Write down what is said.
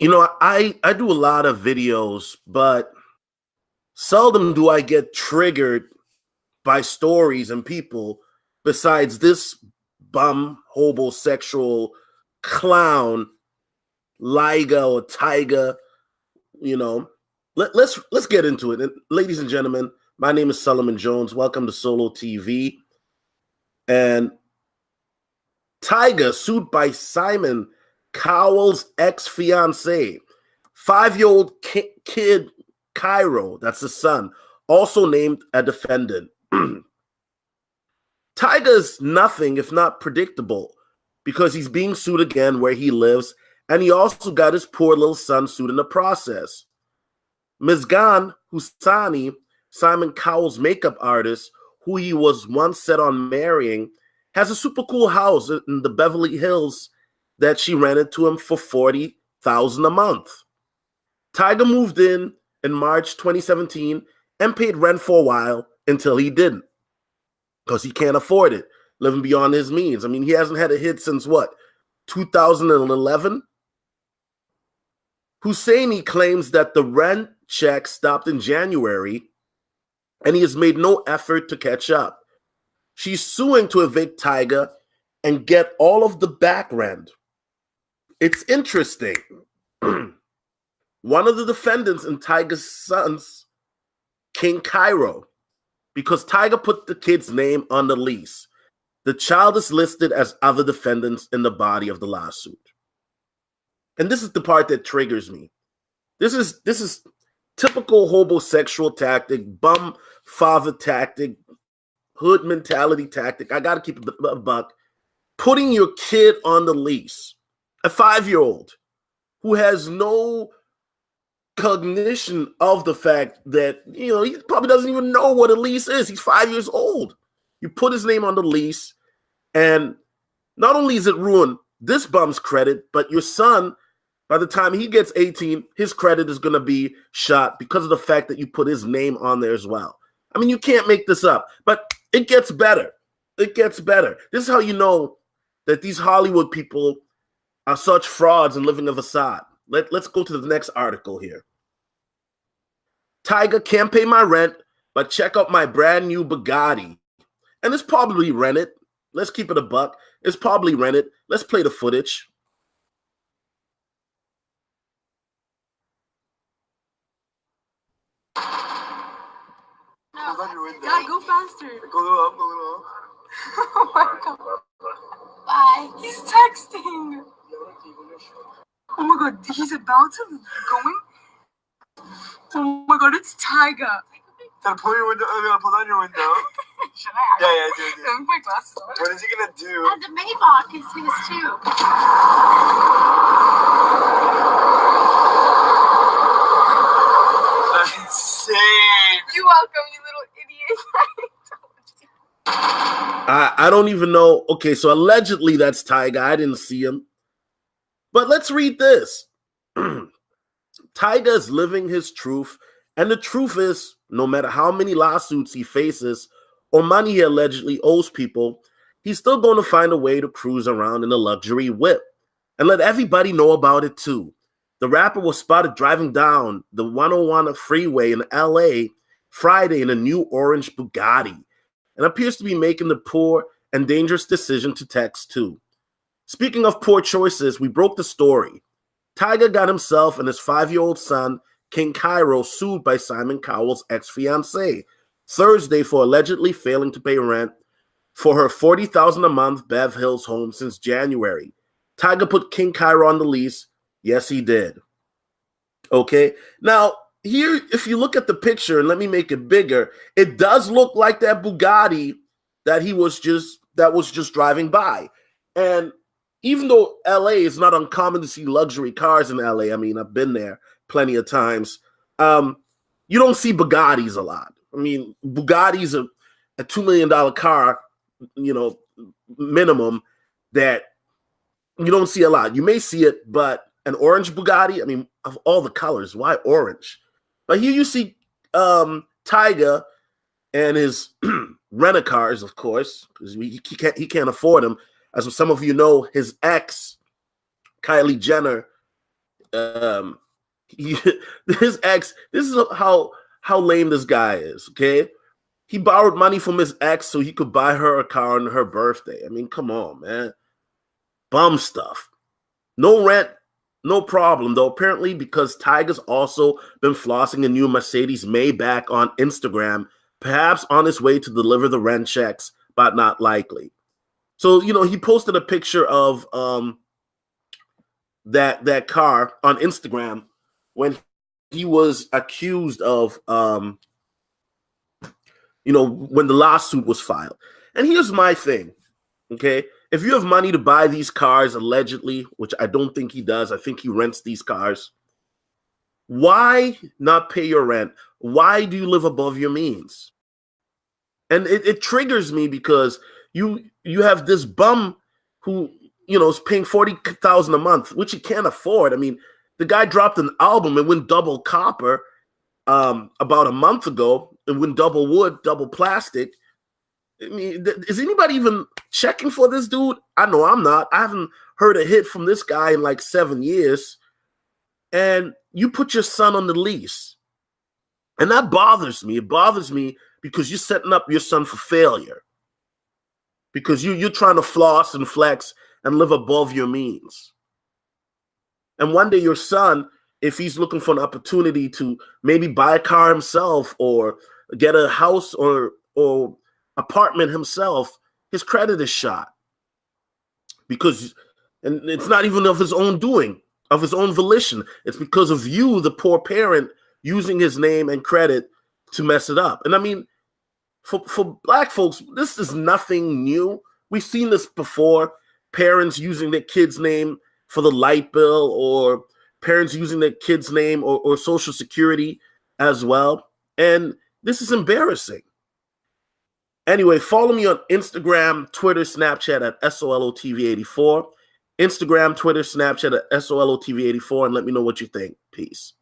I do a lot of videos, but seldom do I get triggered by stories and people besides this bum homosexual clown Liga or Tyga. You know, let's get into it. And ladies and gentlemen, my name is Solomon Jones. Welcome to Solo TV. And Tyga sued by Simon Cowell's ex-fiance, 5-year-old kid Cairo, that's his son, also named a defendant. Tyga's nothing if not predictable because he's being sued again where he lives, and he also got his poor little son sued in the process. Mizgan Husani, Simon Cowell's makeup artist, who he was once set on marrying, has a super cool house in the Beverly Hills that she rented to him for $40,000 a month. Tyga moved in March 2017 and paid rent for a while until he didn't, because he can't afford it, living beyond his means. I mean, he hasn't had a hit since what, 2011? Husseini claims that the rent check stopped in January and he has made no effort to catch up. She's suing to evict Tyga and get all of the back rent. It's interesting. One of the defendants in Tyga's son's King Cairo, because Tyga put the kid's name on the lease. The child is listed as other defendants in the body of the lawsuit. And this is the part that triggers me. This is typical homosexual tactic, bum father tactic, hood mentality tactic. I got to keep a buck. Putting your kid on the lease, a 5-year-old who has no cognition of the fact that, he probably doesn't even know what a lease is. He's 5 years old. You put his name on the lease, and not only is it ruined this bum's credit, but your son, by the time he gets 18, his credit is going to be shot because of the fact that you put his name on there as well. I mean, you can't make this up, but it gets better. It gets better. This is how you know that these Hollywood people are such frauds and living a facade. Let's go to the next article here. Tyga can't pay my rent, but check out my brand new Bugatti. And it's probably rented. Let's keep it a buck. It's probably rented. Let's play the footage. No, God, go faster. Go up, go up. Oh my God. Bye. He's texting. Oh my God, he's about to going. Oh my God, it's Tyga. Pull your window. Pull down your window. Should I? Yeah, do. I have my glasses on. What is he gonna do? And the Maybach is his too. That's insane. You're welcome, you little idiot. I don't even know. Okay, so allegedly that's Tyga. I didn't see him. But let's read this. Tyga is living his truth, and the truth is, no matter how many lawsuits he faces or money he allegedly owes people, he's still going to find a way to cruise around in a luxury whip and let everybody know about it too. The rapper was spotted driving down the 101 freeway in LA Friday in a new orange Bugatti and appears to be making the poor and dangerous decision to text too. Speaking of poor choices, we broke the story. Tyga got himself and his 5-year-old son, King Cairo, sued by Simon Cowell's ex-fiancée Thursday for allegedly failing to pay rent for her $40,000 a month Bev Hills home since January. Tyga put King Cairo on the lease. Yes, he did. Okay. Now, here, if you look at the picture, and let me make it bigger, it does look like that Bugatti that was just driving by. And even though LA is not uncommon to see luxury cars in LA, I mean, I've been there plenty of times, you don't see Bugattis a lot. I mean, Bugatti's a $2 million car, minimum, that you don't see a lot. You may see it, but an orange Bugatti, I mean, of all the colors, why orange? But here you see Tyga and his rent-a-cars, of course, because he can't afford them. As some of you know, his ex, Kylie Jenner, um, he, his ex. This is how lame this guy is. Okay, he borrowed money from his ex so he could buy her a car on her birthday. I mean, come on, man. Bum stuff. No rent, no problem, though. Apparently, because Tyga's also been flossing a new Mercedes Maybach on Instagram, perhaps on his way to deliver the rent checks, but not likely. So, he posted a picture of that car on Instagram when he was accused of, when the lawsuit was filed. And here's my thing, okay? If you have money to buy these cars, allegedly, which I don't think he does, I think he rents these cars, why not pay your rent? Why do you live above your means? And it triggers me because you have this bum who, is paying $40,000 a month, which he can't afford. I mean, the guy dropped an album and went double copper about a month ago, and went double wood, double plastic. I mean, is anybody even checking for this dude? I know I'm not. I haven't heard a hit from this guy in like 7 years. And you put your son on the lease. And that bothers me. It bothers me because you're setting up your son for failure. Because you're trying to floss and flex and live above your means. And one day your son, if he's looking for an opportunity to maybe buy a car himself or get a house or apartment himself, his credit is shot. And it's not even of his own doing, of his own volition. It's because of you, the poor parent, using his name and credit to mess it up. And I mean, for black folks, this is nothing new. We've seen this before. Parents using their kid's name for the light bill, or parents using their kid's name or Social Security as well. And this is embarrassing. Anyway, follow me on Instagram, Twitter, Snapchat at SOLOTV84. Instagram, Twitter, Snapchat at SOLOTV84, and let me know what you think. Peace.